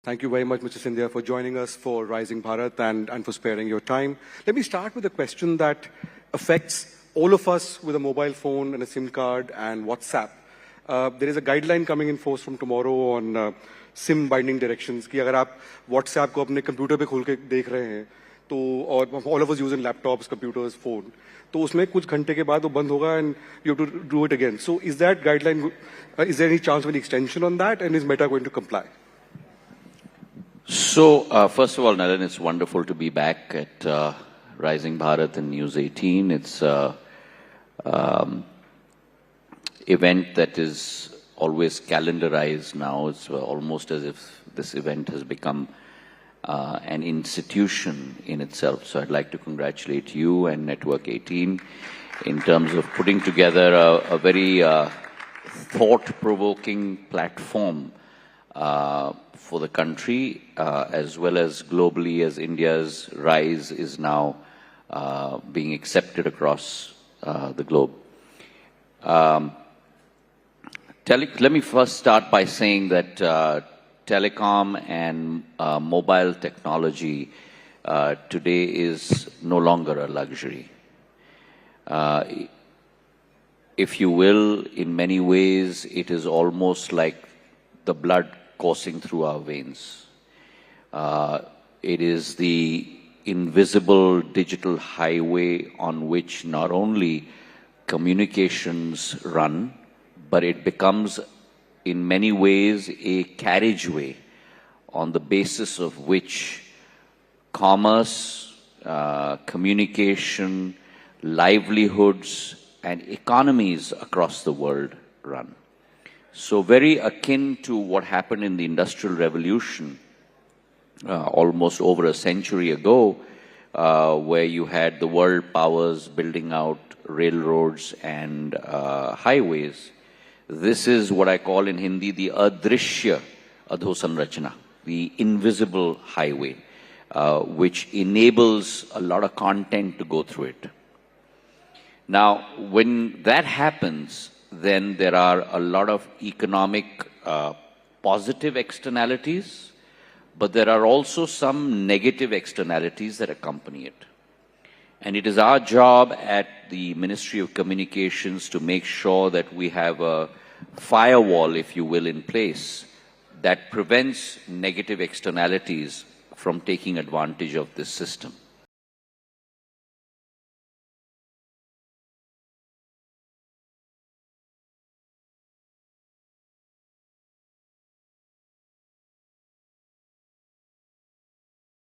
Thank you very much, Mr. Scindia, for joining us for Rising Bharat and for sparing your time. Let me start with a question that affects all of us with a mobile phone and a SIM card and WhatsApp. There is a guideline coming in force from tomorrow on SIM binding directions कि अगर आप WhatsApp को अपने computer पे खोल के देख रहे हैं तो और all of us using laptops, computers, phone तो उसमें कुछ घंटे के बाद वो बंद होगा and you have to do it again. So is that guideline, is there any chance of any extension on that, and is Meta going to comply? So, first of all, Nalin, it's wonderful to be back at Rising Bharat and News 18. It's an event that is always calendarized now. It's almost as if this event has become an institution in itself. So I'd like to congratulate you and Network 18 in terms of putting together a very thought-provoking platform for the country, as well as globally, as India's rise is now being accepted across the globe. Let me first start by saying that telecom and mobile technology today is no longer a luxury. If you will, in many ways, it is almost like the blood coursing through our veins. It is the invisible digital highway on which not only communications run, but it becomes in many ways a carriageway on the basis of which commerce, communication, livelihoods, and economies across the world run. So very akin to what happened in the Industrial Revolution almost over a century ago, where you had the world powers building out railroads and highways. This is what I call in Hindi the Adrishya Adhosanrachana, the invisible highway, which enables a lot of content to go through it. Now, when that happens, then there are a lot of economic positive externalities, but there are also some negative externalities that accompany it. And it is our job at the Ministry of Communications to make sure that we have a firewall, if you will, in place that prevents negative externalities from taking advantage of this system.